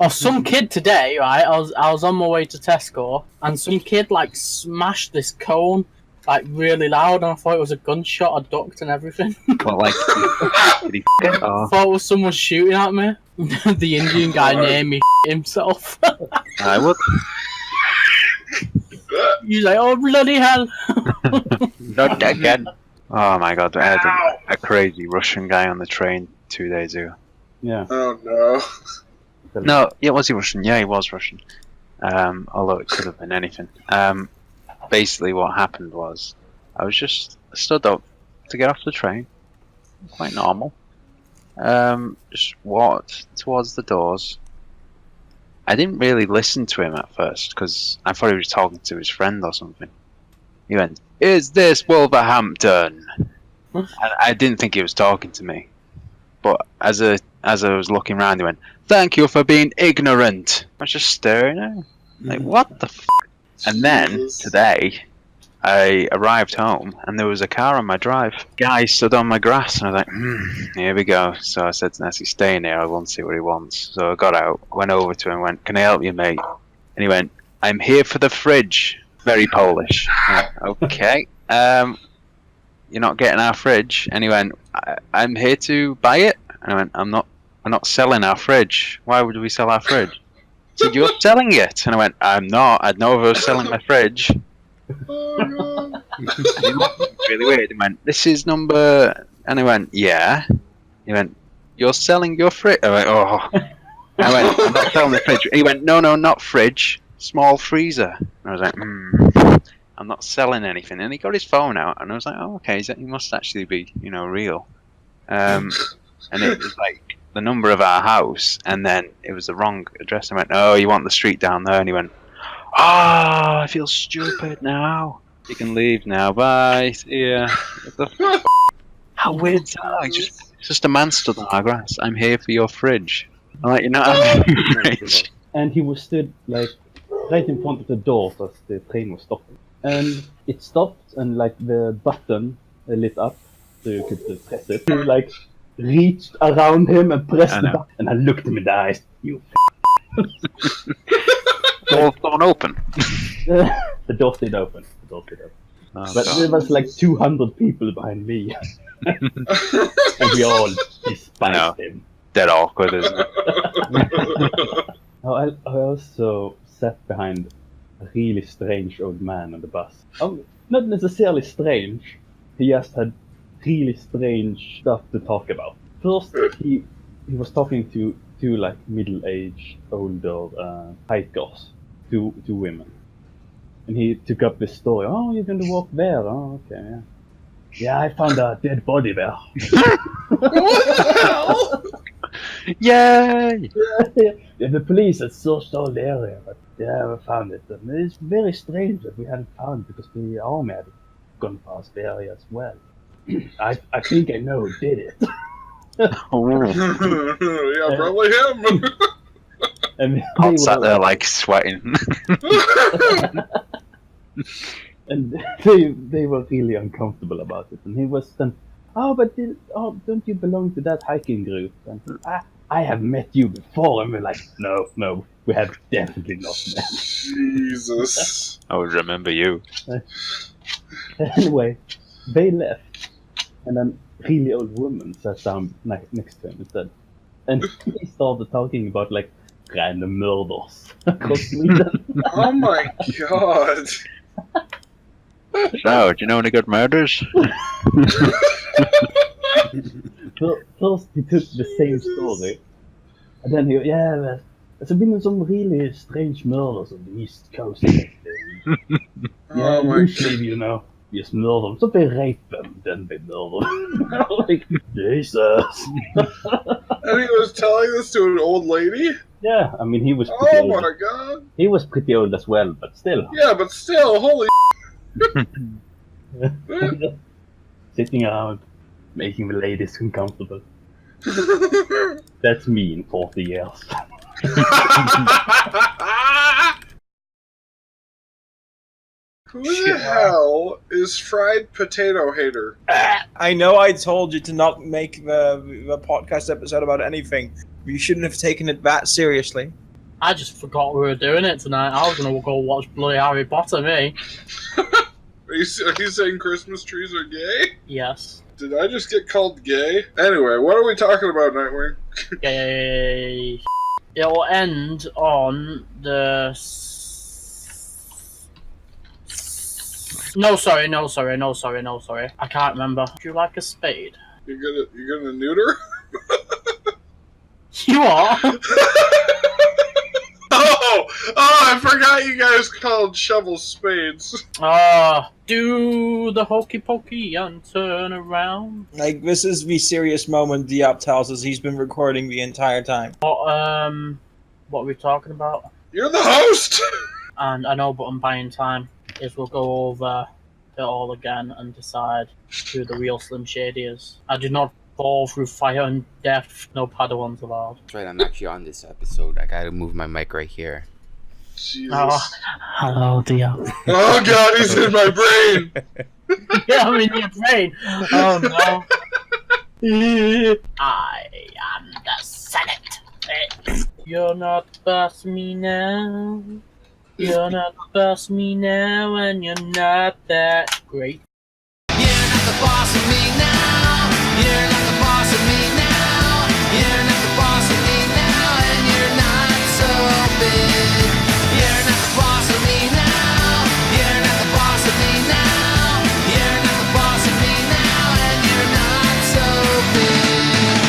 Oh, some kid today, right? I was on my way to Tesco, and some kid like smashed this cone like really loud, and I thought it was a gunshot. I ducked and everything. Well, like, did he f*** it? I thought it was someone shooting at me. The Indian guy near me himself. I would. He's like, "Oh bloody hell!" Not again. Oh my god, I had a crazy Russian guy on the train 2 days ago. Yeah. Oh no. No, yeah, was he Russian? Yeah, he was Russian. Although it could have been anything. Basically what happened was, I was just stood up to get off the train. Quite normal. Just walked towards the doors. I didn't really listen to him at first, because I thought he was talking to his friend or something. He went, "Is this Wolverhampton?" And I didn't think he was talking to me. But as I was looking around, he went, "Thank you for being ignorant." I was just staring at him. Like, what the f***? And then, today, I arrived home, and there was a car on my drive. Guy stood on my grass, and I was like, here we go. So I said to Nessie, stay in here, I want to see what he wants. So I got out, went over to him, and went, "Can I help you, mate?" And he went, "I'm here for the fridge." Very Polish. I went, okay. You're not getting our fridge. And he went, "I'm here to buy it." And I went, we're not selling our fridge. Why would we sell our fridge? He said, "You're selling it." And I went, "I'm not. I'd know if I was selling my fridge." Oh god. He looked really weird. He went, "This is number..." And I went, "Yeah." He went, "You're selling your fridge?" I went, "Oh." I went, "I'm not selling the fridge." And he went, "No, not fridge. Small freezer." And I was like, I'm not selling anything. And he got his phone out, and I was like, oh, okay, he must actually be, real. And it was like the number of our house, and then it was the wrong address. I went, "Oh, you want the street down there?" And he went, "Oh, I feel stupid now. You can leave now. Bye. See ya." How weird is that? Like, just a man stood on our grass. "I'm here for your fridge." I'm like, "You're not having a fridge." And he was stood like right in front of the door as the train was stopping. And it stopped, and like the button lit up, so you could press it. He like reached around him and pressed the button, and I looked him in the eyes. "You Door's not open. The door stayed open. Oh, but there was like 200 people behind me. And we all despised him. Dead awkward, isn't it? I also sat behind a really strange old man on the bus. Not necessarily strange, he just had really strange stuff to talk about. First, he was talking to two like middle-aged, older hikers, two women. And he took up this story. "Oh, you're going to walk there? Oh, okay, yeah. Yeah, I found a dead body there." What the hell? Yay! Yeah, the police had searched all the area, but yeah, we found it. And it's very strange that we hadn't found it, because the army had gone past the area as well. I think I know who did it. Yeah, probably him. And I sat there like sweating. And they were really uncomfortable about it. And he was then, "Oh, but don't you belong to that hiking group?" And I have met you before. And we're like, no, we have definitely not met. Jesus. I would remember you. Anyway, they left, and then a really old woman sat down next to him instead. And he started talking about like random murders across Sweden. Oh my god. So, do you know any good murders? First he took the same story, and then there's been some really strange murders on the East Coast lately. Oh my Usually, we just murder them, so they rape them, then they murder them. Like, Jesus. And he was telling this to an old lady? Yeah, I mean, he was pretty old. Oh my god. He was pretty old as well, but still. Yeah, but still, holy Sitting around, making the ladies uncomfortable. That's me in 40 years. Who the hell is Fried Potato Hater? I know I told you to not make the podcast episode about anything. You shouldn't have taken it that seriously. I just forgot we were doing it tonight. I was gonna go watch bloody Harry Potter, me. Are you saying Christmas trees are gay? Yes. Did I just get called gay? Anyway, what are we talking about, Nightwing? Yay. It will end on the... No, sorry. I can't remember. Do you like a spade? You're gonna neuter? You are? Oh, I forgot you guys called shovels spades. Do the hokey pokey and turn around. Like, this is the serious moment Diab tells us he's been recording the entire time. What are we talking about? You're the host! And I know, but I'm buying time. Is we'll go over it all again and decide who the real Slim Shady is. I do not fall through fire and death. No Padawans allowed. That's right, I'm actually on this episode. I gotta move my mic right here. Jesus. Oh, hello, Diab. Oh god, he's in my brain! Yeah, I'm in your brain. Oh no. I am the Senate. You're not boss me now. You're not boss me now, and you're not that great. You're not the boss of me now. You're not the boss of me now. You're not the boss of me now, and you're not so big. You're not the boss of me now. You're not the boss of me now. You're not the boss of me now, and you're not so big.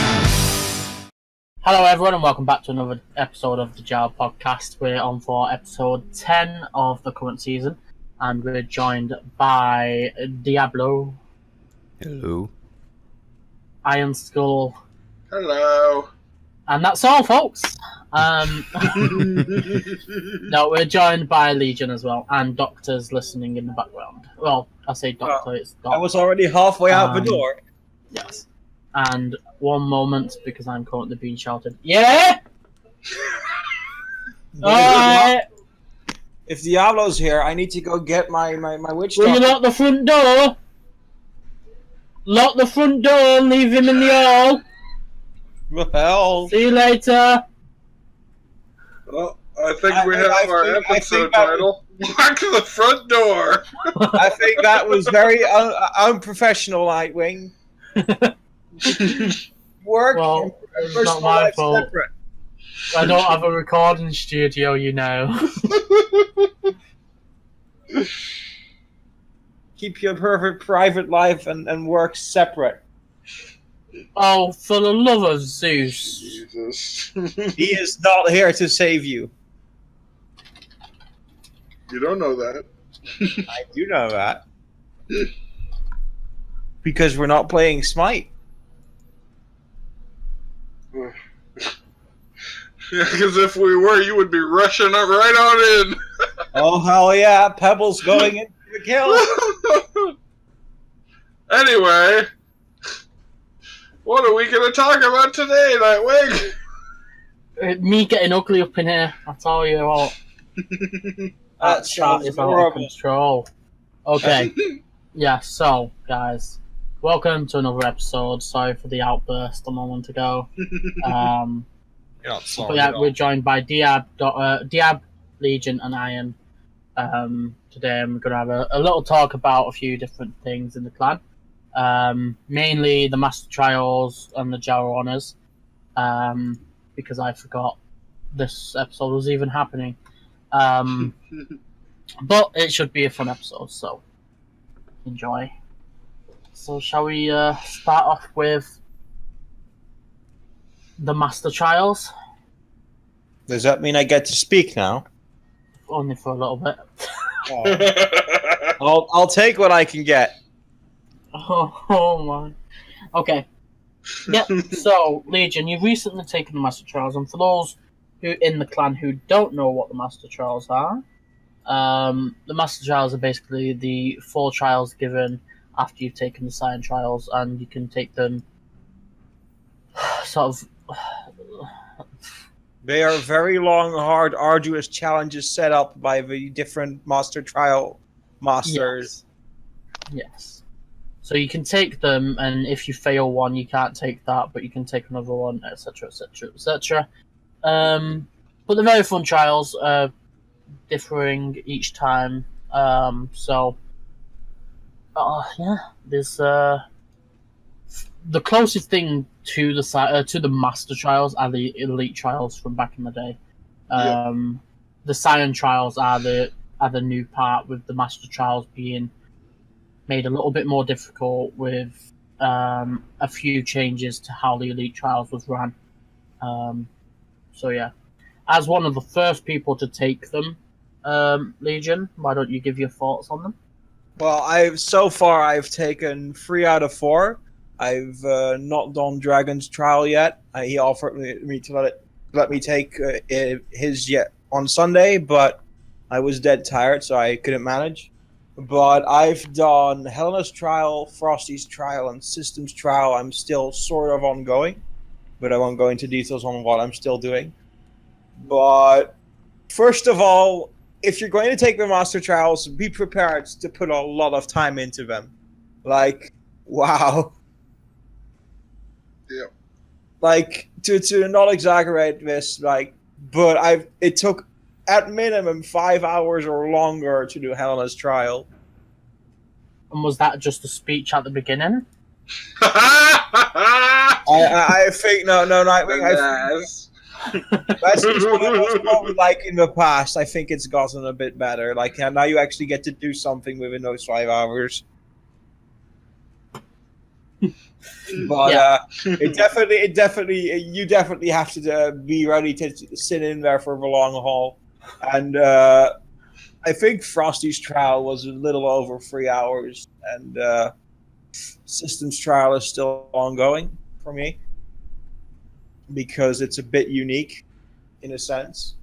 Hello, everyone, and welcome back to another episode of the JAWA podcast. We're on for episode 10 of the current season, and we're joined by Diablo, Hello. Ironskull, Hello. and that's all, folks. No, we're joined by Legion as well, and Doctor's listening in the background. Well, I say Doctor, it's Doctor. I was already halfway out the door. Yes. And one moment, because I'm currently being shouted. Yeah! Alright! If Diablo's here, I need to go get my witch Will you doctor. lock the front door? Lock the front door and leave him in the hall. Well, See you later. Well, I think we have our I episode think that title. Lock the front door! I think that was very unprofessional, Nightwing. Work Well, and it's personal not my life fault. separate. I don't have a recording studio, you know. Keep your perfect private life and work separate. Oh, for the love of Zeus. Jesus. He is not here to save you. You don't know that. I do know that. Because we're not playing Smite. Yeah, because if we were, you would be rushing it right on in. Oh, hell yeah. Pebbles going into the kill. Anyway, what are we going to talk about today, Nightwing? Me getting ugly up in here, I tell you what. That That sounds is out of horrible. control. Okay. Yeah, so, guys, welcome to another episode. Sorry for the outburst a moment ago. You're not But yeah, we're joined by Diab, Legion, and Iron. Today, and we're going to have a little talk about a few different things in the clan. Mainly the Master Trials and the JAWA Honours. Because I forgot this episode was even happening. But it should be a fun episode, so enjoy. So shall we start off with the Master Trials? Does that mean I get to speak now? Only for a little bit. I'll take what I can get. Oh my. Okay. Yep, so, Legion, you've recently taken the Master Trials, and for those who in the clan who don't know what the Master Trials are, the Master Trials are basically the 4 trials given after you've taken the Science Trials, and you can take them sort of... They are very long, hard, arduous challenges set up by the different Master Trial masters. Yes. So you can take them, and if you fail one, you can't take that, but you can take another one, etc., etc., etc. But they're very fun trials, differing each time. So, yeah, there's the closest thing to the Master Trials are the Elite Trials from back in the day. The Scion Trials are the new part, with the Master Trials being made a little bit more difficult with a few changes to how the Elite Trials was run. So yeah, as one of the first people to take them, Legion, why don't you give your thoughts on them? Well, I've taken 3 out of 4. I've not done Dragon's Trial yet. He offered me to let me take his yet on Sunday, but I was dead tired, so I couldn't manage. But I've done Helena's Trial, Frosty's Trial, and Systems Trial. I'm still sort of ongoing, but I won't go into details on what I'm still doing. But first of all, if you're going to take the Master Trials, be prepared to put a lot of time into them. Like, wow. Yeah. Like, to not exaggerate this, like, but it took at minimum 5 hours or longer to do Helena's Trial. And was that just a speech at the beginning? I think no, Nightwing. That's what it was probably like in the past. I think it's gotten a bit better. Like now, you actually get to do something within those 5 hours. But you definitely have to be ready to sit in there for the long haul. And I think Frosty's Trial was a little over 3 hours, and Systems Trial is still ongoing for me because it's a bit unique in a sense.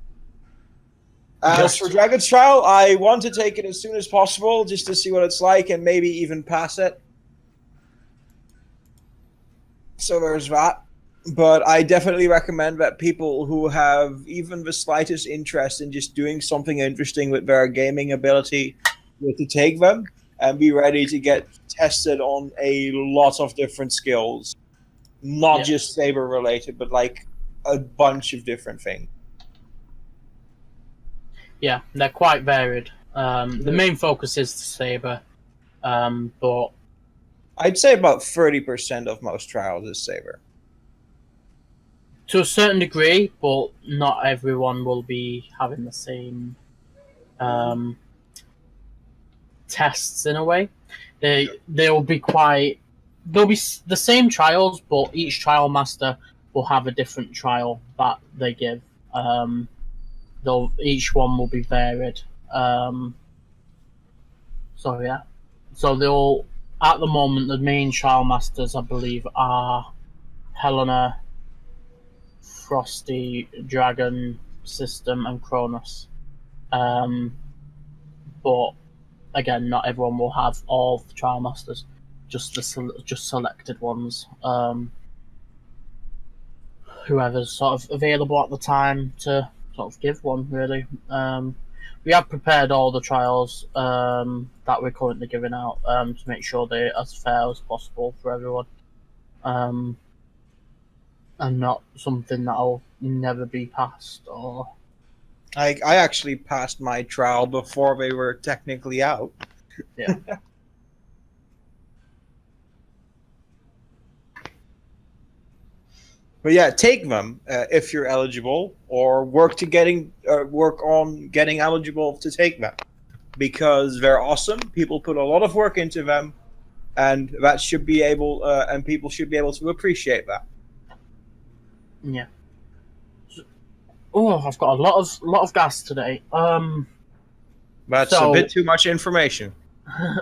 As for Dragon's Trial, I want to take it as soon as possible just to see what it's like and maybe even pass it. So there's that. But I definitely recommend that people who have even the slightest interest in just doing something interesting with their gaming ability to take them and be ready to get tested on a lot of different skills. Not just saber related, but like a bunch of different things. Yeah, they're quite varied. The main focus is the saber, but I'd say about 30% of most trials is saber. To a certain degree, but not everyone will be having the same tests in a way. They'll be the same trials, but each trial master will have a different trial that they give. Each one will be varied. So yeah, so they'll at the moment the main trial masters I believe are Helena, Frosty, Dragon, System, and Cronus. But again, not everyone will have all the trial masters. Just selected ones. Whoever's sort of available at the time to sort of give one. Really, we have prepared all the trials that we're currently giving out to make sure they're as fair as possible for everyone. And not something that'll never be passed. Or I actually passed my trial before they were technically out. Yeah. But yeah, take them if you're eligible, or work on getting eligible to take them, because they're awesome. People put a lot of work into them, and that should be able, and people should be able to appreciate that. Yeah. Oh, I've got a lot of gas today. That's a bit too much information.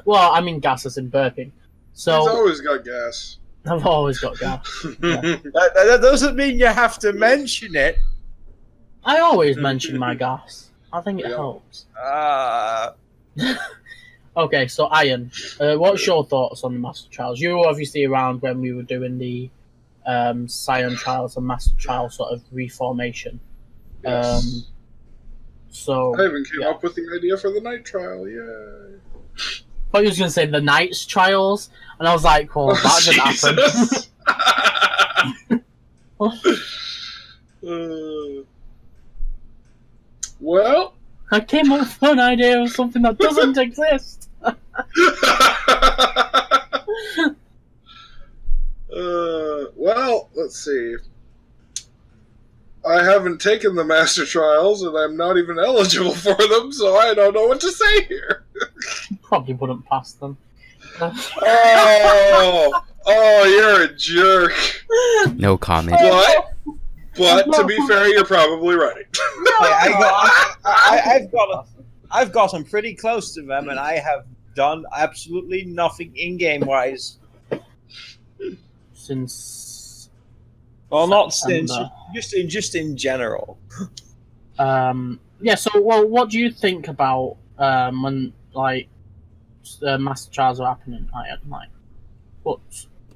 Well, I mean gas as in burping. So He's always got gas. I've always got gas. Yeah. That doesn't mean you have to mention it. I always mention my gas. I think it helps. Okay, so Ian, what's your thoughts on the Master Trials? You were obviously around when we were doing the Scion Trials and Master Trial sort of reformation. Yes. So I even came up with the idea for the night trial. Yay! I thought you was going to say the Knights Trials, and I was like, well, that didn't happen. I came up with an idea of something that doesn't exist. Well, let's see. I haven't taken the Master Trials, and I'm not even eligible for them, so I don't know what to say here. Probably wouldn't pass them. Oh, you're a jerk. No comment. But to be fair, you're probably right. I've gotten pretty close to them, and I have done absolutely nothing in-game wise. Since Well, not September. since, just in general. Yeah. So, well, what do you think about when like Master Trials are happening? Like, what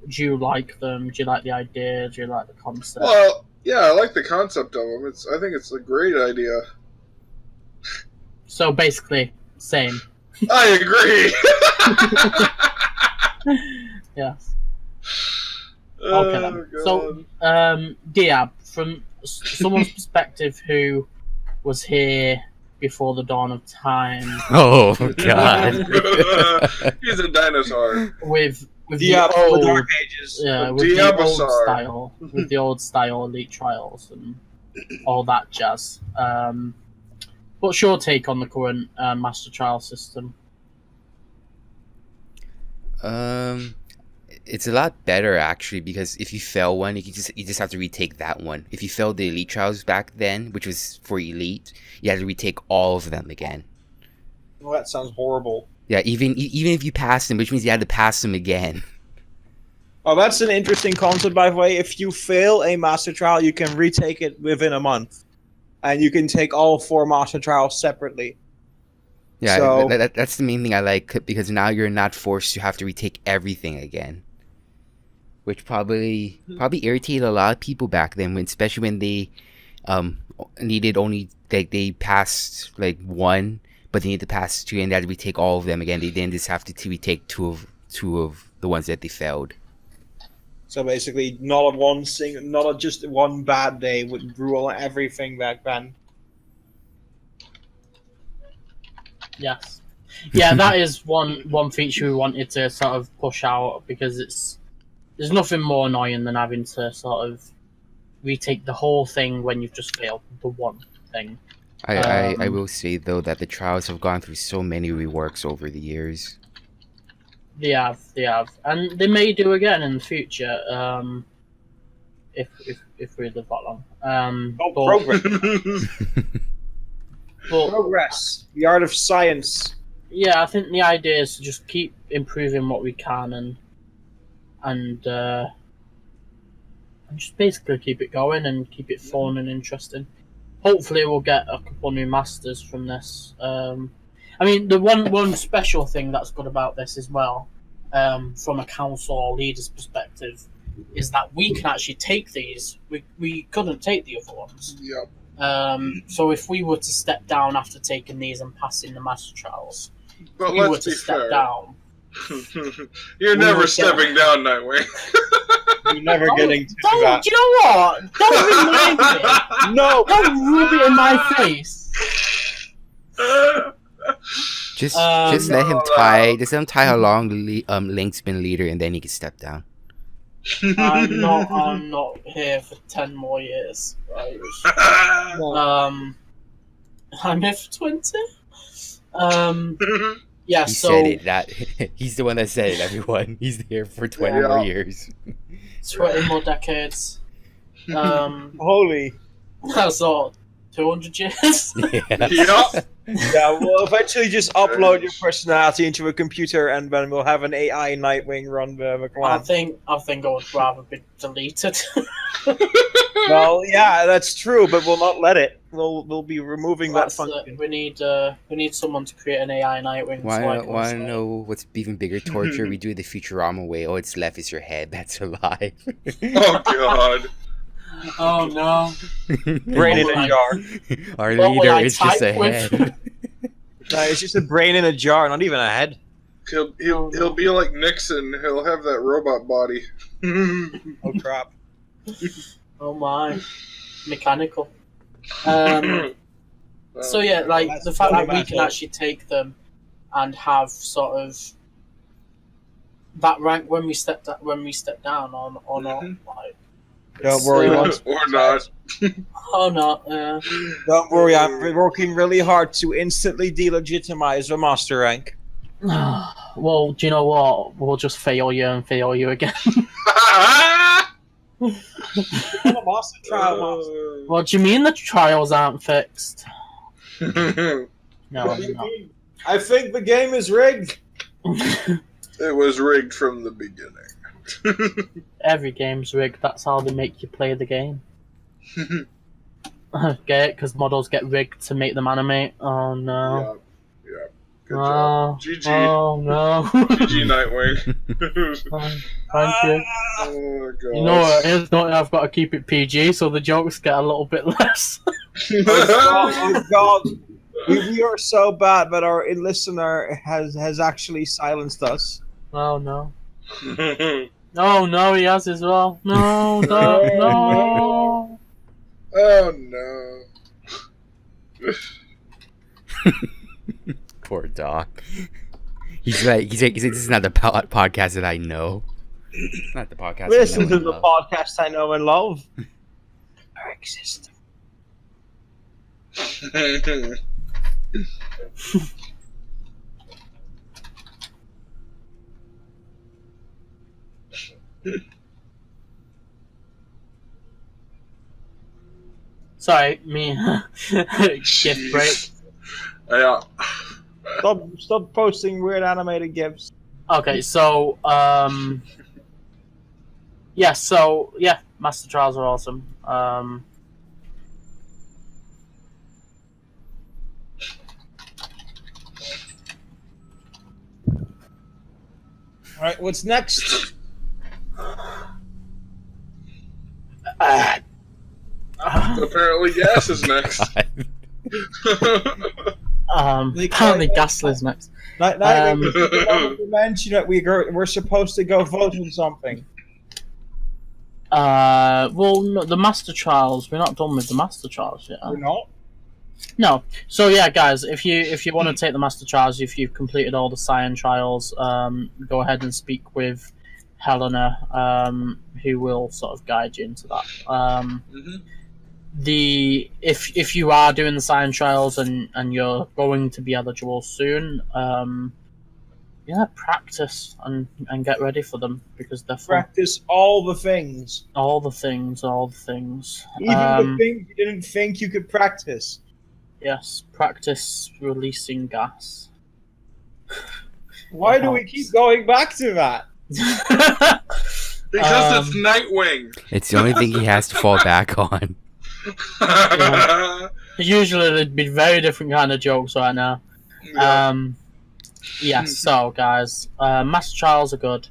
do you like them? Do you like the idea? Do you like the concept? Well, yeah, I like the concept of them. I think it's a great idea. So basically, same. I agree. Yeah. Okay then. So, Diab, from someone's perspective who was here before the dawn of time, Oh god. He's a dinosaur. with The the old, Dark Ages. yeah, with the old Diabosaur. style, with the old style elite trials and all that jazz. What's your take on the current Master Trial system? It's a lot better actually, because if you fail one, you just have to retake that one. If you failed the elite trials back then, which was for elite, you had to retake all of them again. Well, that sounds horrible. Yeah, even if you passed them, which means you had to pass them again. Oh, that's an interesting concept, by the way. If you fail a Master Trial, you can retake it within a month. And you can take all 4 Master Trials separately. Yeah, So- that's the main thing I like, because now you're not forced to have to retake everything again. Which probably irritated a lot of people back then, especially when they needed only, like, they passed like 1, but they need to pass 2, and they had to retake all of them again. They didn't just have to retake two of the ones that they failed. So basically, not just one bad day would rule everything back then. Yes. Yeah, that is one feature we wanted to sort of push out, because there's nothing more annoying than having to sort of retake the whole thing when you've just failed the one thing. I will say though that the trials have gone through so many reworks over the years. They have, and they may do again in the future. If we live that long. Progress. But Progress. The art of science. yeah, I think the idea is to just keep improving what we can and just basically keep it going and keep it fun and interesting. Hopefully, we'll get a couple new masters from this. I mean, the one special thing that's good about this as well, from a council or leader's perspective, is that we can actually take these. We couldn't take the other ones. Yep. So if we were to step down after taking these and passing the Master Trials, But if we were let's to be step fair. down, You're We never will stepping down, Nightwing. You're never getting to don't, that. do you know what? Don't remind me. No! Don't rub it in my face. Just Um, let him tie. Just let him tie how long Link's been leader, and then he can step down. I'm not here for 10 more years. Right? I'm here for 20. Yeah. He So said it. That he's the one that said it. Everyone, he's here for 20 Yeah. more years. 20 more decades. Holy. That's all. 200 years. Yeah. Yep. Yeah, we'll eventually just upload your personality into a computer, and then we'll have an AI Nightwing run the I clan. think I would rather be deleted. Well, yeah, that's true, but we'll not let it. We'll be removing that That's function. we need someone to create an AI Nightwing. so I Want can to say- know what's even bigger torture? We do it the Futurama way. Oh, it's left is your head. That's alive. Oh god. Oh no! Brain in a jar. Our What will leader I is just a type with? head. No, it's just a brain in a jar, not even a head. He'll be like Nixon. He'll have that robot body. Oh crap. Oh my! Mechanical. So yeah, like That's the fact that we fundamental. can actually take them and have sort of that rank when we step down or not. Mhm. Like, Don't worry, So- once- Or not. oh no, yeah. don't worry. I'm working really hard to instantly delegitimize the master rank. Well, do you know what? We'll just fail you and fail you again. The master trial master. What do you mean the trials aren't fixed? No, What do they're you not. mean? I think the game is rigged. It was rigged from the beginning. Every game's rigged. That's how they make you play the game. Get it? Because models get rigged to make them animate. Oh no. Yeah. Good Oh, job. GG. oh no. GG Nightwing. Thank you. Oh god. You know what it is, don't you? I've got to keep it PG so the jokes get a little bit less. Oh God, we are so bad, but our listener has actually silenced us. Oh no. Oh no, he has as well. No, don't, no. Oh no. Poor Doc. He's like, this is not the podcast that I know. It's not the podcast. Listen I know to and the love. podcast I know and love. Our existence. Sorry, me. Gift break. Yeah. Stop posting weird animated gifs. Okay, so yeah, Master Trials are awesome. All right, what's next? Apparently gas is next. Apparently Ghastly's next. You mentioned that we're supposed to go vote on something. Well, no, the Master Trials. We're not done with the Master Trials yet. We're not. No. So yeah, guys, if you want to take the Master Trials, if you've completed all the Scion Trials, go ahead and speak with Helena, who will sort of guide you into that. Mhm. If you are doing the Scion Trials and you're going to be eligible soon, practice and get ready for them because they're fun. Practice all the things, All the things. even the things you didn't think you could practice. Yes, practice releasing gas. Why do we keep going back to that? Because it's Nightwing. It's the only thing he has to fall back on. Usually there'd be very different kind of jokes right now. Yeah. Yes, so guys, Master Trials are good.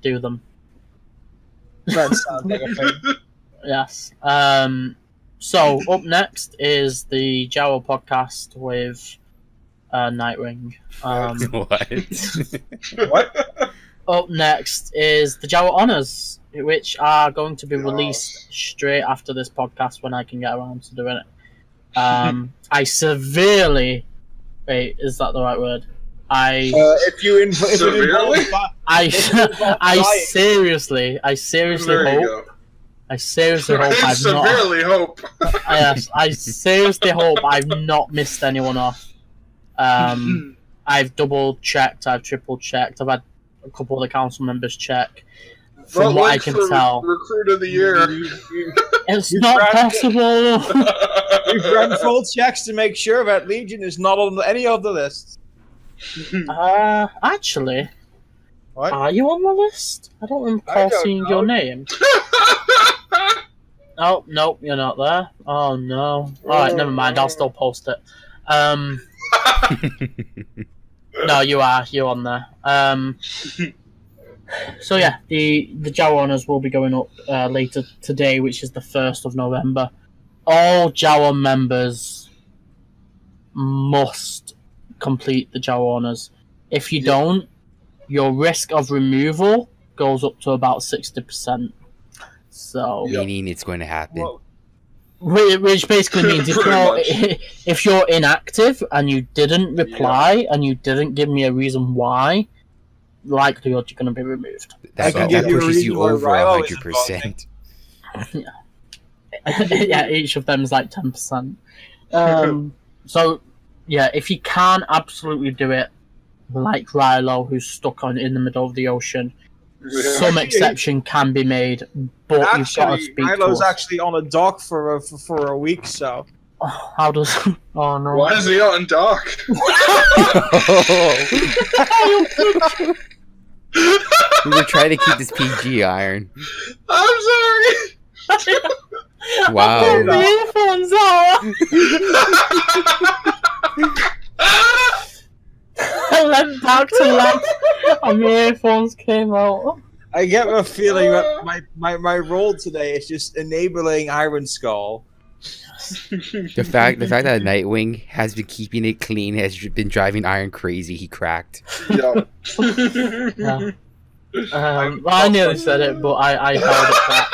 Do them. That sounds like a thing. Yes. So up next is the JAWA podcast with Nightwing. What? What? Up next is the JAWA Honours, which are going to be released straight after this podcast when I can get around to doing it. I severely... Wait, is that the right word? If it Severely? involves I seriously There you hope... go. I seriously hope I I've not... severely hope. Yes, I seriously hope I've not missed anyone off. I've double checked, I've triple checked, I've had a couple of the council members check. From Vote what I Link can for tell, Recruit of the Year. it's not possible. We've run full checks to make sure that Legion is not on any of the lists. Actually, What? are you on the list? I don't recall I don't seeing know. your name. Oh, nope, you're not there. Oh no. Alright, never mind, I'll still post it. No, you are. You're on there. So yeah, the JAWA Honours will be going up later today, which is the 1st of November. All JAWA members must complete the JAWA Honours. If you don't, your risk of removal goes up to about 60%. So Meaning it's going to happen. Well, Which basically means Pretty if you're inactive and you didn't reply and you didn't give me a reason why, likelihood you're going to be removed. I can That give you a pushes you reason why over Rilo isn't 100%. Yeah, each of them is like 10%. So, yeah, if you can absolutely do it, like Rilo, who's stuck in the middle of the ocean, some exception can be made, but you've got to speak to Rilo's us. actually on a dock for a week, so. Oh, how does? Oh no! Why is he on dock? We were trying to keep this PG, Iron. I'm sorry. Wow. Oh, my earphones out. I went back to laugh, and my earphones came out. I get the feeling that my role today is just enabling Ironskull. The fact that Nightwing has been keeping it clean has been driving Iron crazy. He cracked. Yeah. Yeah. Well, I nearly said it, but I held it back.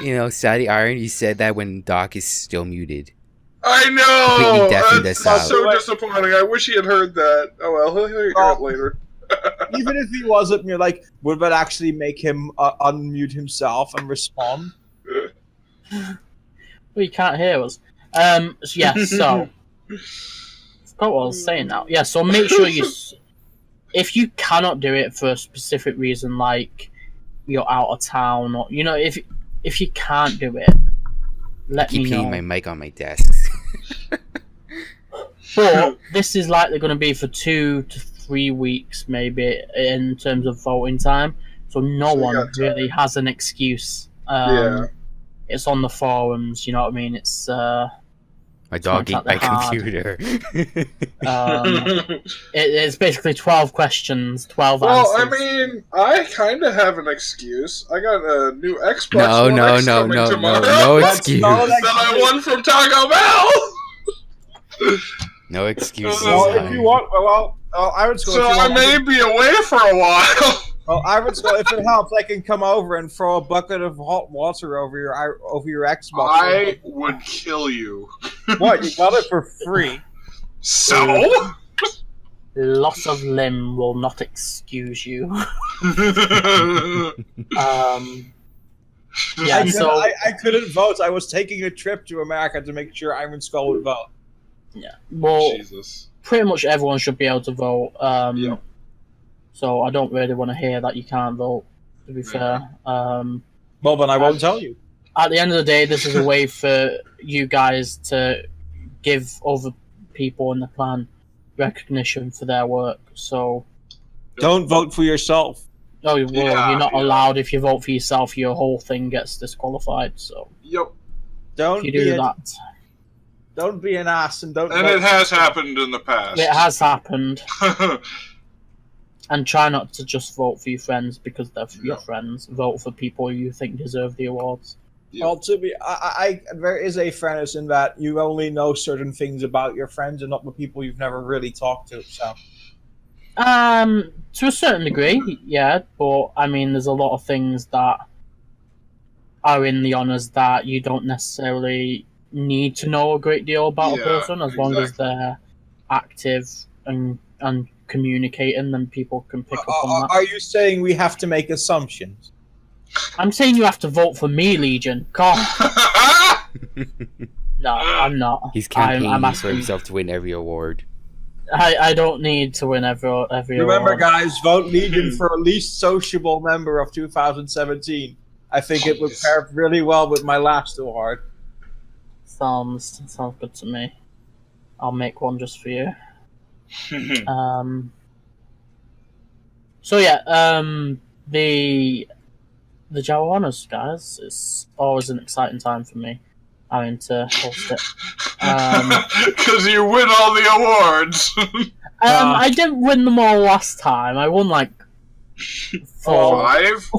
You know, Sadie Iron, you said that when Doc is still muted. I know. Completely deafened us That's out. so disappointing. I wish he had heard that. Oh well, he'll hear it later. Even if he wasn't, you're like, would that actually make him unmute himself and respond? Well, you can't hear us. So, yeah, so I forgot what I was saying now. Yeah, so make sure if you cannot do it for a specific reason, like you're out of town, or if you can't do it, let me Keep know. hitting my mic on my desk. But this is likely going to be for 2 to 3 weeks, maybe, in terms of voting time. So no So you one got time. really has an excuse. Yeah. It's on the forums, you know what I mean? It's My dog ate not my that hard. computer. it's basically 12 questions, 12 Well, I answers. mean, I kind of have an excuse. I got a new Xbox No, One no, X no, coming no, tomorrow. no That's excuse. not that I won from Taco Bell. No excuses. Well, Well, if you want, Ironskull, So if you I want, may be away for a while. well, Ironskull, if it helps, I can come over and throw a bucket of hot water over your Xbox. I would kill you. What? You got it for free? So? Loss of limb will not excuse you. Yeah, so I couldn't vote. I was taking a trip to America to make sure Ironskull would vote. yeah, well, Jesus. pretty much everyone should be able to vote. Yep. So I don't really want to hear that you can't vote. To be fair, Well, then I won't tell you. at the end of the day, this is a way for you guys to give other people in the clan recognition for their work. So, Don't vote for yourself. well, Yeah, you're not yeah. allowed. If you vote for yourself, your whole thing gets disqualified. So Yep. Don't if you be do a- that, Don't be an ass and don't. And vote it has happened in the past. it has happened. And try not to just vote for your friends because they're your friends. Vote for people you think deserve the awards. Well, there is a fairness in that you only know certain things about your friends and not the people you've never really talked to. So, To a certain degree, yeah. But I mean, there's a lot of things that are in the honors that you don't necessarily need to know a great deal about a Yeah, person, as long as exactly. they're active and communicating, then people can pick up on that. are you saying we have to make assumptions? I'm saying you have to vote for me, Legion. God, no, I'm not. He's I'm campaigning for asking. himself to win every award. I don't need to win every Remember, award. guys, vote Legion for least sociable member of 2017. I think it would pair really well with my last award. Sounds good to me. I'll make one just for you. So yeah, the JAWA Honours, guys, it's always an exciting time for me having to host it. Because you win all the awards. I didn't win them all last time. I won like 4. 5?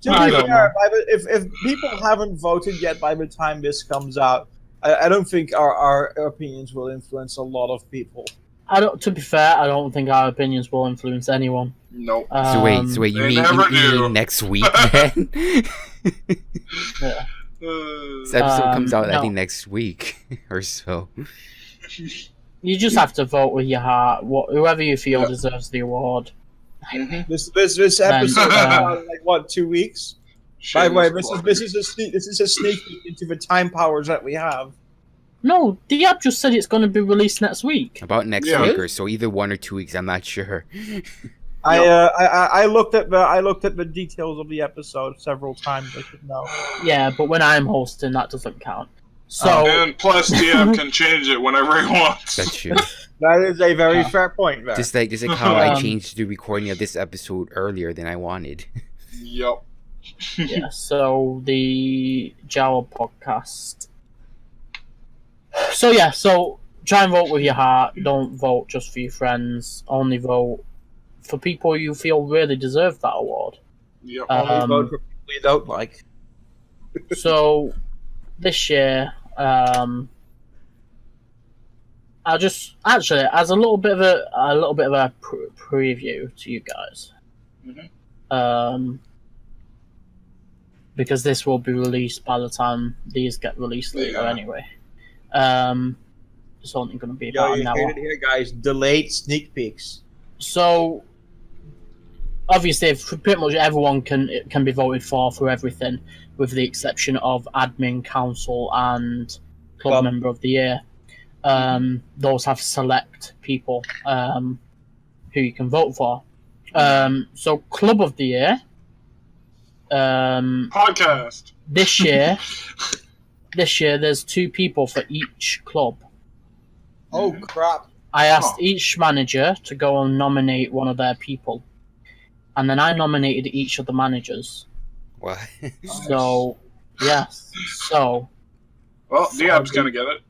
To I be don't fair, if people haven't voted yet by the time this comes out, I don't think our opinions will influence a lot of people. To be fair, I don't think our opinions will influence anyone. Nope. So wait, you they mean never do. next week then? Yeah. This episode comes out, I no. think, next week or so. You just have to vote with your heart. Whoever you feel Yeah. deserves the award. This episode like what, 2 weeks? By the way, this is a sneak peek into the time powers that we have. No, Diab just said it's going to be released next week. About next Yeah. week or so, either 1 or 2 weeks. I'm not sure. I looked at the details of the episode several times. I should know. Yeah, but when I'm hosting, that doesn't count. So, And plus, Diab can change it whenever he wants. That's true. That is a very fair point. There. Just like how I Um, changed the recording of this episode earlier than I wanted. Yup. yeah, so the JAWA podcast. So try and vote with your heart. Don't vote just for your friends. Only vote for people you feel really deserve that award. Yep. Only vote for people you don't like. So this year, I'll just actually as a little bit of a preview to you guys, because this will be released by the time these get released later Yeah. anyway. It's only going to be Yo, about you an heard hour. it here, guys. Delayed sneak peeks. So obviously, pretty much everyone can be voted for everything, with the exception of admin, council, and club member of the year. Those have select people who you can vote for. So club of the year. Podcast. This year, there's 2 people for each club. Oh crap! I asked each manager to go and nominate one of their people, and then I nominated each of the managers. What? So, yes. So, Well, Diab's gonna get it.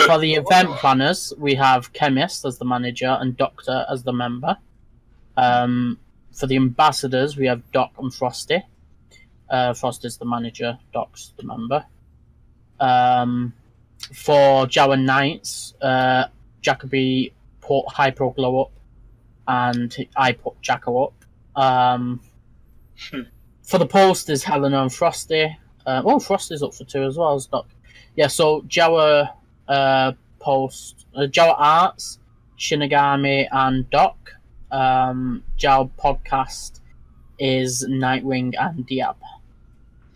for the event planners, we have Chemist as the manager and Doctor as the member. For the ambassadors, we have Doc and Frosty. Frosty's the manager, Doc's the member. For JAWA Knights, Jacoby put Hypro Glow up, and I put Jacko up. For the posters, Helena and Frosty. Frosty's up for 2 as well as Doc. Yeah, so JAWA JAWA Arts, Shinigami, and Doc. JAWA Podcast is Nightwing and Diab.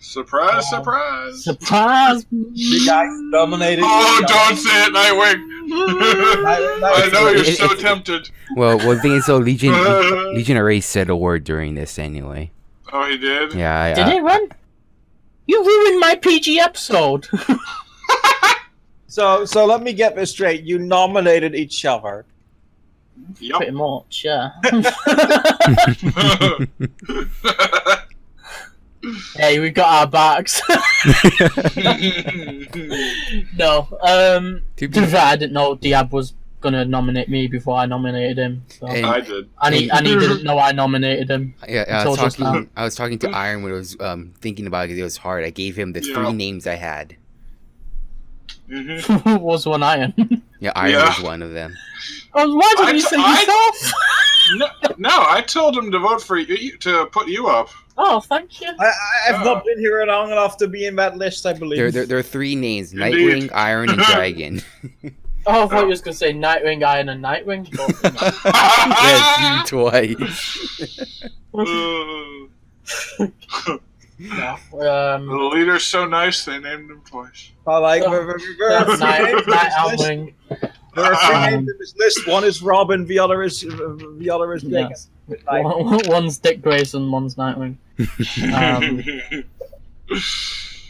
Surprise, surprise. Surprise! You guys dominated. Oh, don't say it, Nightwing. I know you're so tempted. Well, the thing is, though, Legion already said a word during this anyway. Oh, he did? Yeah. Did it run? You ruined my PG episode. So let me get this straight. You nominated each other. Yup. Pretty much, yeah. Hey, we got our backs. No, to be fair, I didn't know Diab was gonna nominate me before I nominated him. So. And- I did. And he didn't know I nominated him. Yeah, Until just now. I was talking to Iron when I was thinking about it. It was hard. I gave him the 3 names I had. Mhm. Was one Iron. Yeah, Iron Yeah. was one of them. Oh, why didn't you say yourself? No, I told him to vote for you, to put you up. Oh, thank you. I've not been here long enough to be in that list, I believe. There are 3 names: Indeed. Nightwing, Iron, and Dragon. Oh, I thought you was gonna say Nightwing, Iron, and Nightwing. Yes, you twice. No, The leader's so nice, they named him twice. I like that's Nightwing. There are 3 names in this list. One is Robin, the other is Jacob. Yes. One's Dick Grayson, one's Nightwing.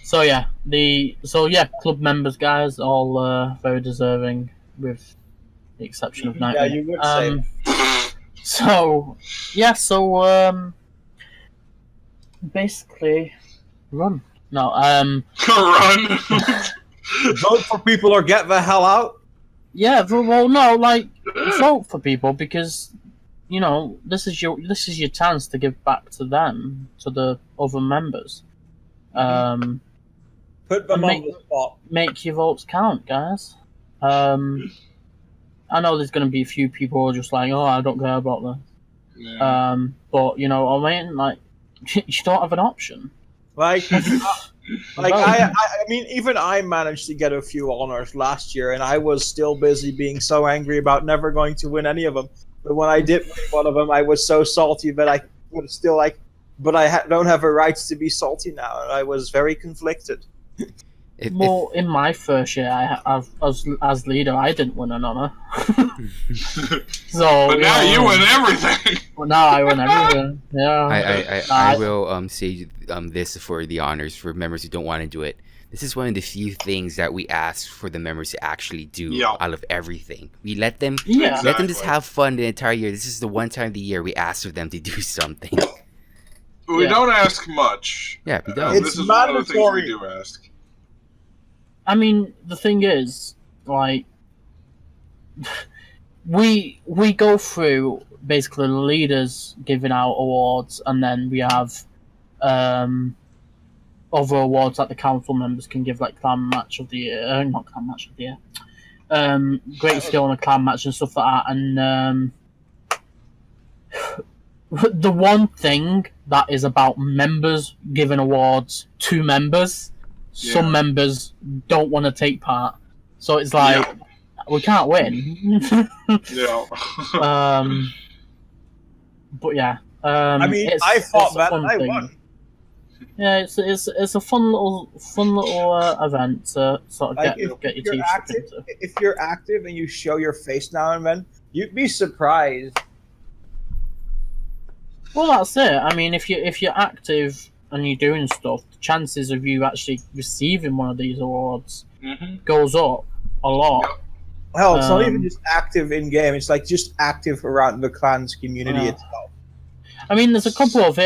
So yeah, club members, guys, all very deserving, with the exception of Nightwing. Yeah, you would say. Basically, run. No, Run. Vote for people or get the hell out. yeah, well, no, like vote for people because this is your chance to give back to them, to the other members. Put them on the spot. Make your votes count, guys. I know there's going to be a few people who are just like, oh, I don't care about this. Yeah. But you don't have an option. Like, Like Well, I mean, even I managed to get a few honors last year, and I was still busy being so angry about never going to win any of them. But when I did win one of them, I was so salty, but I was still like, but don't have a right to be salty now, and I was very conflicted. Well, in my first year, as leader, I didn't win an honor. So, But now you win everything. Well, now I win everything. Yeah. I will say this for the honors for members who don't want to do it. This is one of the few things that we ask for the members to actually do out of everything. We let them let them just have fun the entire year. This is the one time of the year we ask for them to do something. We don't ask much. Yeah, we don't. It's This is one of the things mandatory. we do ask. I mean, the thing is, like, we go through basically the leaders giving out awards, and then we have other awards that the council members can give, like clan match of the year, not clan match of the year, great skill in a clan match and stuff like that. And the one thing that is about members giving awards to members. Some members don't want to take part, so it's like we can't win. But yeah, I mean, I thought that I won. Yeah, it's a fun little event to sort of get your teeth stuck into. If you're active and you show your face now and then, you'd be surprised. Well, that's it. I mean, if you're active and you're doing stuff, the chances of you actually receiving one of these awards goes up a lot. Hell, it's not even just active in game; it's like just active around the clan's community itself. I mean, there's a couple of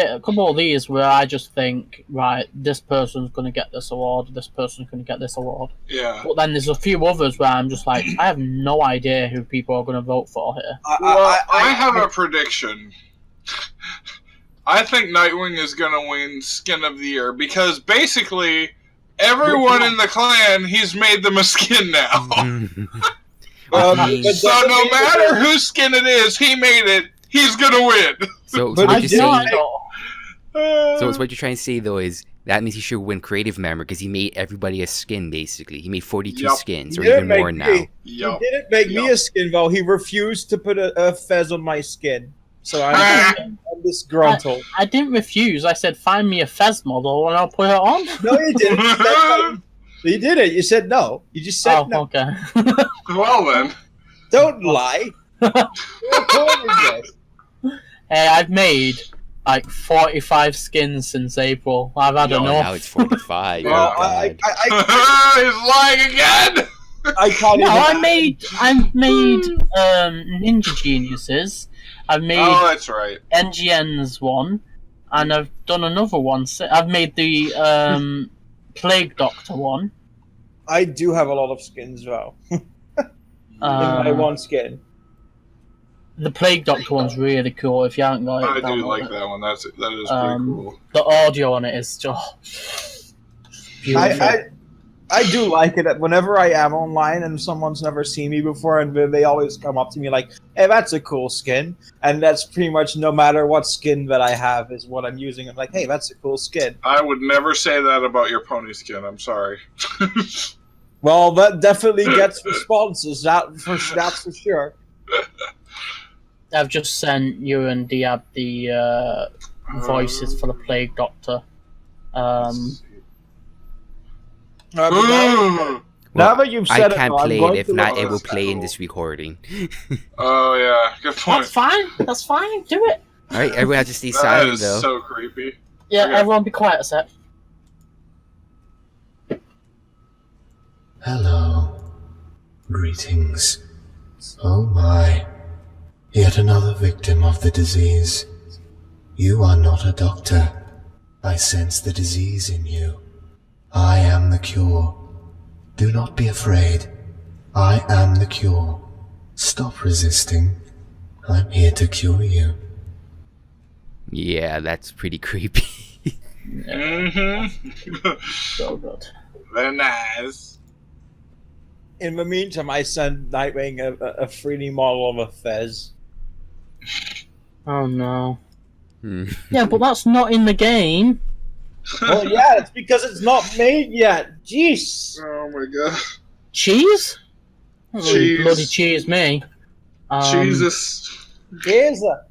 these where I just think, right, this person's going to get this award, this person's going to get this award. Yeah. But then there's a few others where I'm just like, I have no idea who people are going to vote for here. I have a prediction. I think Nightwing is going to win Skin of the Year because basically everyone in the clan, he's made them a skin now. So no matter whose skin it is, he made it, he's going to win. So what you're trying to say though is that means he should win creative member because he made everybody a skin basically. He made 42 skins or even more now. He didn't make me a skin though. He refused to put a fez on my skin. So I'm disgruntled. I didn't refuse. I said, find me a fez model and I'll put it on. No, you didn't. You did it. You said no. You just said no. Okay. Well then. Don't lie. Hey, I've made like 45 skins since April. I've had enough. Now it's 45. Well, he's lying again. I made Ninja Geniuses. I've made that's right. NGN's one, and I've done another one. I've made the Plague Doctor one. I do have a lot of skins though. In my one skin. The Plague Doctor one's really cool. If you haven't got it, I do like that one. That is pretty cool. The audio on it is just beautiful. I do like it whenever I am online and someone's never seen me before and they always come up to me like, hey, that's a cool skin. And that's pretty much no matter what skin that I have is what I'm using. I'm like, hey, that's a cool skin. I would never say that about your pony skin. I'm sorry. Well, that definitely gets responses. That's for sure. I've just sent you and Diab the voices for the Plague Doctor. Now that you've said I can't play it if not it will play in this recording. Oh yeah, good point. That's fine. Do it. Alright, everyone has to stay That silent is though. so creepy. Yeah, Okay. everyone be quiet a sec. Hello. Greetings. Oh my. Yet another victim of the disease. You are not a doctor. I sense the disease in you. I am the cure. Do not be afraid. I am the cure. Stop resisting. I'm here to cure you. Yeah, that's pretty creepy. So good. Very nice. In the meantime, I sent Nightwing a 3D model of a fez. Oh no. Yeah, but that's not in the game. Well, yeah, it's because it's not made yet. Jeez. Oh my god. Cheese? Cheese. Bloody cheese, me. Jesus. Here's a.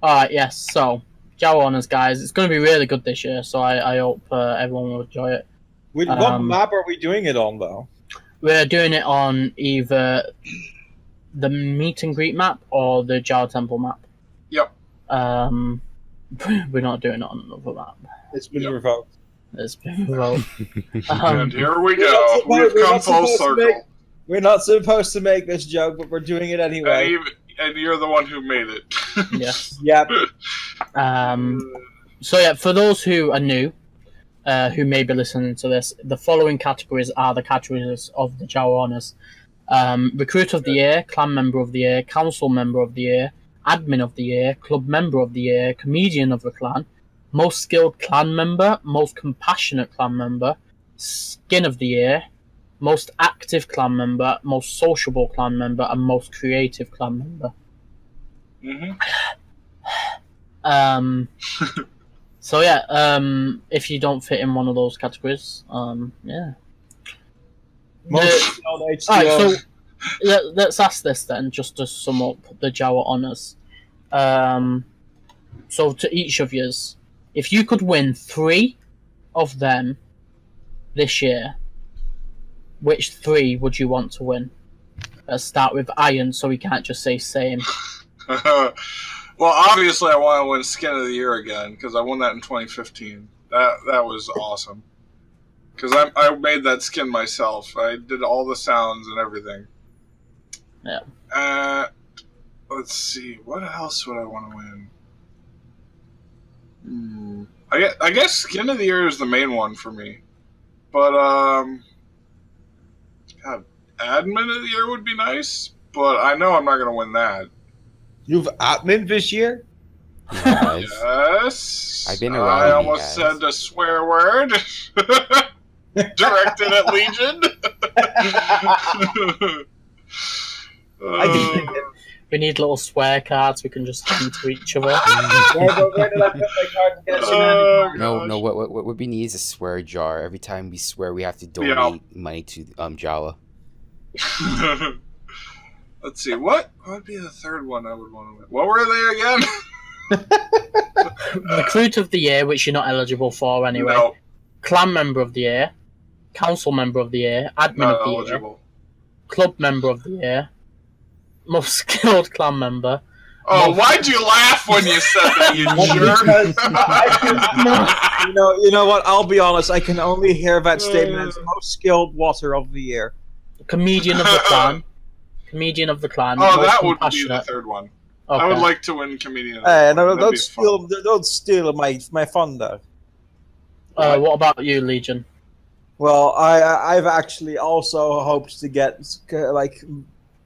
Alright, yes, so, JAWA Honours, guys. It's going to be really good this year, so I hope everyone will enjoy it. What map are we doing it on, though? We're doing it on either the meet and greet map or the JAWA Temple map. Yep. We're not doing it on another map. It's been revoked. It's been revoked. And here we go. We've come full circle. We're not supposed to make this joke, but we're doing it anyway. And you're the one who made it. Yes. Yep. So yeah, for those who are new, who may be listening to this, the following categories are the categories of the JAWA Honours. Recruit of the Year, Clan Member of the Year, Council Member of the Year, Admin of the Year, Club Member of the Year, Comedian of the Clan, Most Skilled Clan Member, Most Compassionate Clan Member, Skin of the Year, Most Active Clan Member, Most Sociable Clan Member, and Most Creative Clan Member. So yeah, if you don't fit in one of those categories, yeah. Alright, so let's ask this then, just to sum up the JAWA Honours. So to each of yous, if you could win 3 of them this year, which 3 would you want to win? Let's start with Iron, so we can't just say same. Well, obviously, I want to win Skin of the Year again because I won that in 2015. That was awesome. Because I made that skin myself. I did all the sounds and everything. Yeah. Let's see. What else would I want to win? I guess Skin of the Year is the main one for me. But God, Admin of the Year would be nice. But I know I'm not going to win that. You've admin this year? Yes. I've been around. I almost said a swear word. Directed at Legion. We need little swear cards we can just hand to each other. Where did I put my card to get No, what we need is a swear jar. Every time we swear, we have to donate money to JAWA. Let's see, what would be the third one I would want to win? What were they again? Recruit of the Year, which you're not eligible for anyway. No. Clan Member of the Year, Council Member of the Year, Admin Not of the eligible. Year, Club Member of the Year, Most Skilled Clan Member. Oh, why'd you laugh when you said that, you jerk? You know what? I'll be honest. I can only hear that statement as Most Skilled Water of the Year. Comedian of the Clan. Comedian of the Clan. Oh, Most that would be the Compassionate. third one. Okay. I would like to win Comedian of the Hey, Clan. no, That'd be fun. don't steal my thunder. What about you, Legion? Well, I've actually also hoped to get like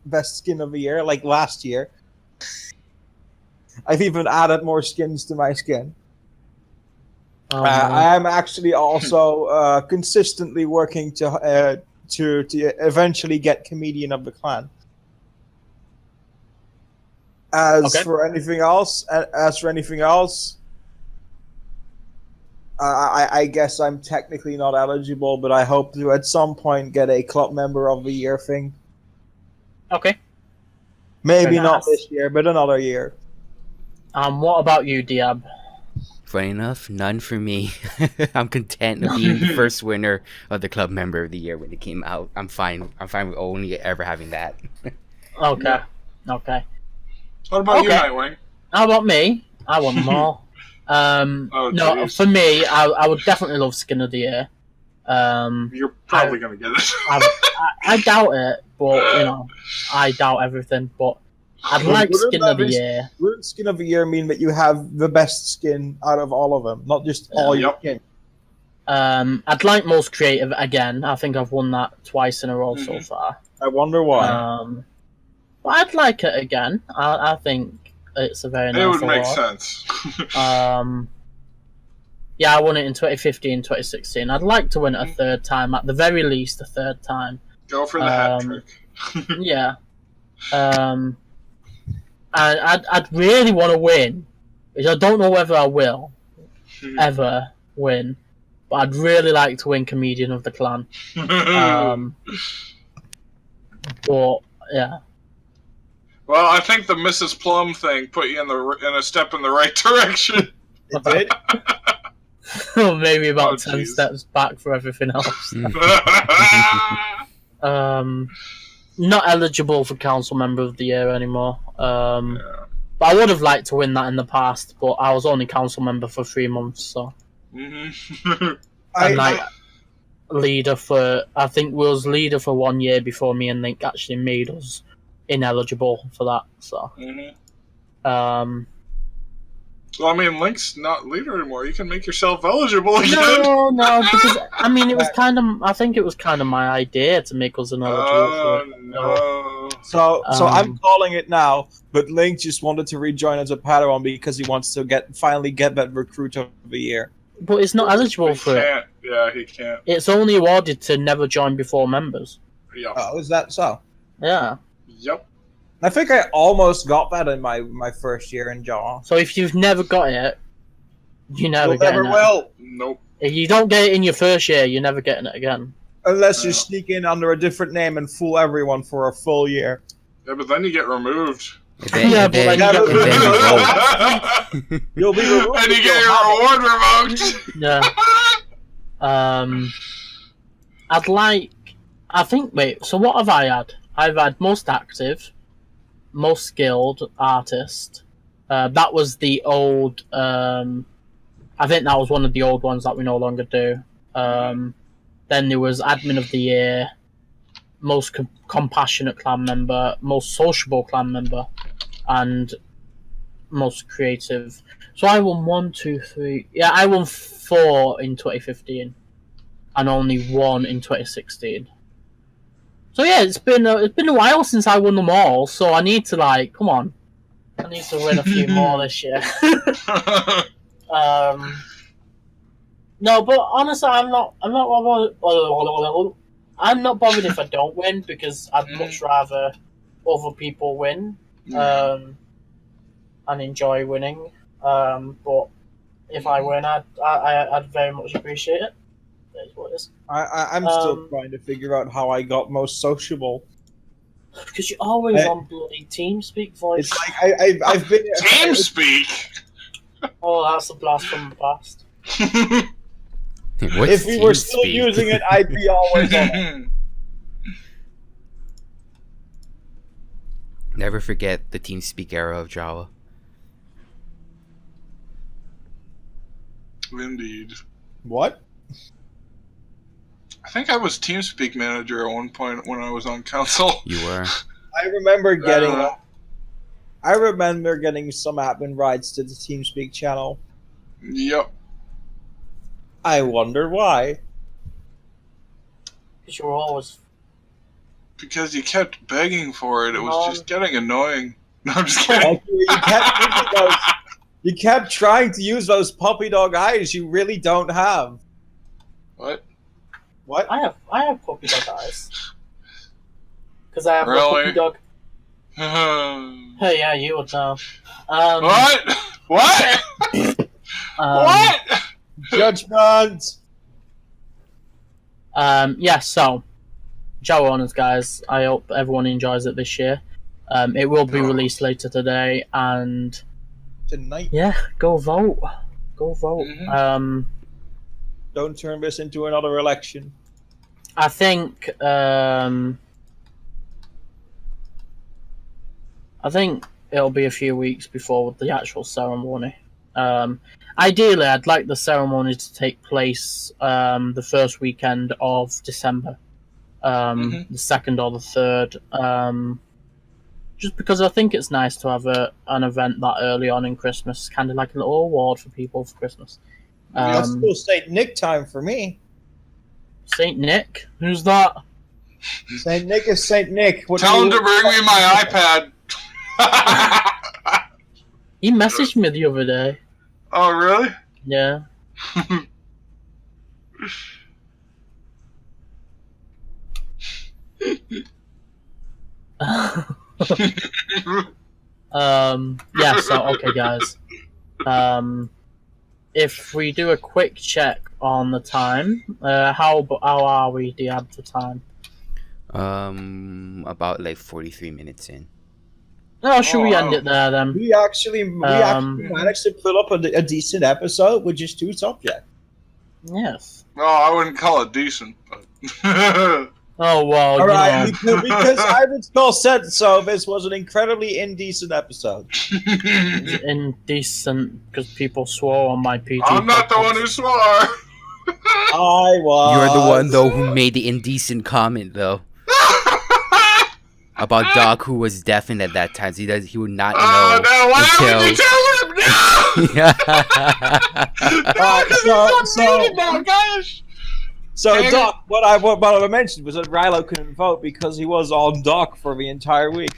best skin of the year, like last year. I've even added more skins to my skin. I am actually also consistently working to eventually get Comedian of the Clan. As for anything else, I guess I'm technically not eligible, but I hope to at some point get a Club Member of the Year thing. Okay. Maybe Fair not enough. this year, but another year. What about you, Diab? Funny enough, none for me. I'm content with being the first winner of the Club Member of the Year when it came out. I'm fine with only ever having that. Okay. Okay. What about you, Okay. Nightwing? How about me? I want them all. No, geez. for me, I would definitely love Skin of the Year. You're probably going to get it. I doubt it, but you know, I doubt everything. But I'd like Skin of the Year. Wouldn't Skin of the Year mean that you have the best skin out of all of them, not just all your skin? I'd like Most Creative again. I think I've won that twice in a row so far. I wonder why. But I'd like it again. I think it's a very nice It would make award. sense. Yeah, I won it in 2015, 2016. I'd like to win it a third time, at the very least a third time. Go for the hat trick. Yeah. And I'd really want to win, which I don't know whether I will. ever win, but I'd really like to win Comedian of the Clan. But yeah. Well, I think the Mrs. Plum thing put you in a step in the right direction. It did. Maybe about 10 geez. steps back for everything else. Not eligible for Council Member of the Year anymore. But I would have liked to win that in the past, but I was only Council Member for 3 months, so. And like leader for, I think was leader for 1 year before me and Link actually made us ineligible for that. So, Well, I mean, Link's not leader anymore. You can make yourself eligible again. no, because I mean, it was kind of. I think it was kind of my idea to make us ineligible. For it. No. So I'm calling it now. But Link just wanted to rejoin as a Padawan because he wants to finally get that Recruit of the Year. But it's not eligible He for it. can't. Yeah, he can't. It's only awarded to never join before members. Yep. Oh, is that so? Yeah. Yep. I think I almost got that in my first year in JAWA. So if you've never got it, you never You get never it. will. Nope. If you don't get it in your first year, you're never getting it again. Unless you sneak in under a different name and fool everyone for a full year. Yeah, but then you get removed. Yeah, but then you You'll be removed. And you get your reward revoked. Yeah. So what have I had? I've had most active, most skilled artist. That was the old. I think that was one of the old ones that we no longer do. Then there was admin of the year, most compassionate clan member, most sociable clan member, and most creative. So I won 1, 2, 3. Yeah, I won 4 in 2015, and only 1 in 2016. So yeah, it's been a while since I won them all. So I need to come on, I need to win a few more this year. No, but honestly, I'm not bothered if I don't win because I'd much rather other people win and enjoy winning. But if I win, I'd very much appreciate it. That is what it is. I'm still trying to figure out how I got most sociable. Because you're always on bloody TeamSpeak voice. It's like I've been TeamSpeak. Oh, that's a blast from the past. What's if we were still TeamSpeak? using it, I'd be always on it. Never forget the TeamSpeak era of JAWA. Indeed. What? I think I was TeamSpeak manager at one point when I was on council. You were. I remember getting some admin rights to the TeamSpeak channel. Yep. I wonder why. Because you were always. Because you kept begging for it. It was just getting annoying. No, I'm just kidding. Like, you kept trying to use those puppy dog eyes you really don't have. What? What? I have puppy dog eyes. Because I have a Really? puppy dog. Hey, yeah, you would know. What? What? What? Judgment! Yeah, so JAWA Honours, guys. I hope everyone enjoys it this year. It will be released later today, and Tonight. yeah, go vote. Go vote. Don't turn this into another election. I think it'll be a few weeks before the actual ceremony. Ideally, I'd like the ceremony to take place the first weekend of December, the 2nd or the 3rd. Just because I think it's nice to have an event that early on in Christmas, kind of like a little award for people for Christmas. That's still St. Nick time for me. Saint Nick? Who's that? St. Nick is St. Nick. What Tell do him to bring me my iPad. He messaged me the other day. Oh, really? Yeah. Yeah, so okay guys. if we do a quick check on the time, how are we, Diab, for time? About like 43 minutes in. Oh, should we end it there then? We actually managed to put up a decent episode with just 2 subjects. Yes. No, I wouldn't call it decent, but. Oh, well, All right, you know. because Ironskull said so, this was an incredibly indecent episode. Indecent, because people swore on my PG. I'm not the one who swore. I was. You're the one though who made the indecent comment though about Doc, who was deafened at that time. So he would not know. Oh no! Why would you tell him? No! Gosh. So Doc, what I mentioned was that Rilo couldn't vote because he was on Doc for the entire week.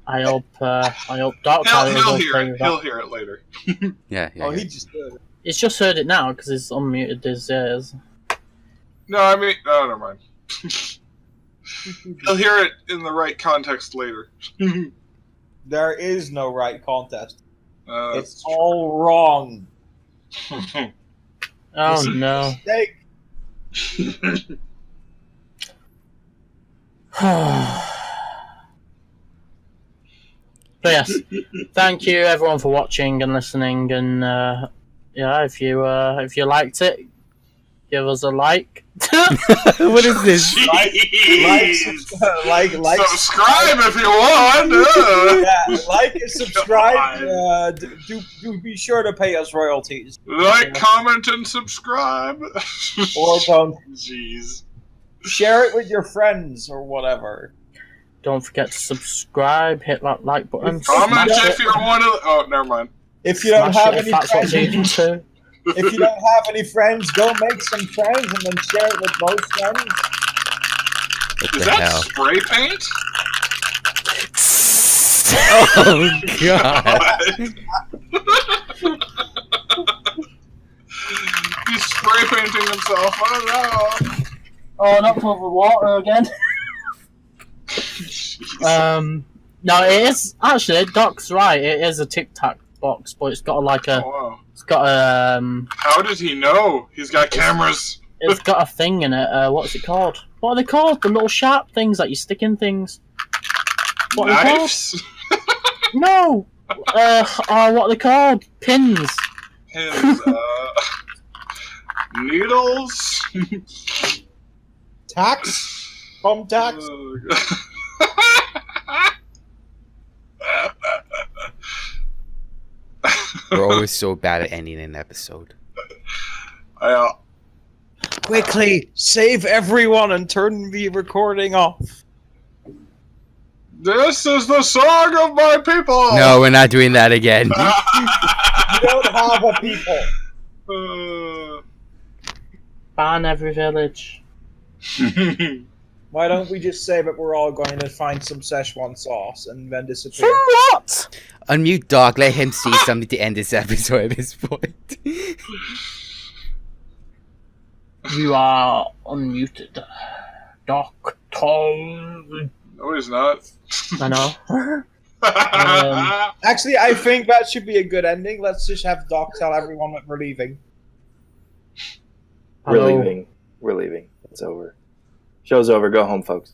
I hope Doc He'll hear it later. Yeah. He just did. He's just heard it now because he's unmuted his ears. No, I mean, never mind. He'll hear it in the right context later. There is no right contest. It's True. all wrong. Oh no. Mistake. But yes, thank you everyone for watching and listening, and if you liked it, give us a like. What is this? Like, subscribe if you want. Yeah, like and subscribe. Do be sure to pay us royalties. Like, comment, and subscribe. Or don't. Jeez. Share it with your friends or whatever. Don't forget to subscribe, hit that like button. Comment smash if it, you're one of. Oh, never mind. If you don't smash have it if any that's what friends, you do. if you don't have any friends, go make some friends and then share it with most friends. What Is the that hell? spray paint? Oh god! He's spray painting himself. Oh no! Oh, not full of water again. No, it is actually. Doc's right. It is a Tic Tac box, but it's got Oh, wow. it's got a How did he know? He's got cameras. it's got a thing in it. What's it called? What are they called? The little sharp things that you stick in things. What are they called? Knives? No. What are they called? Pins. Pins, needles? Tax? From tax? We're always so bad at ending an episode. Quickly, save everyone and turn the recording off. This is the song of my people! No, we're not doing that again. You don't have a people. Ban every village. Why don't we just say that we're all going to find some Szechuan sauce and then disappear? What? Unmute Doc, let him say something to end this episode at this point. You are unmuted. Doc Tom. No, he's not. I know. Actually, I think that should be a good ending. Let's just have Doc tell everyone that we're leaving. We're Hello. leaving. We're leaving. It's over. Show's over. Go home, folks.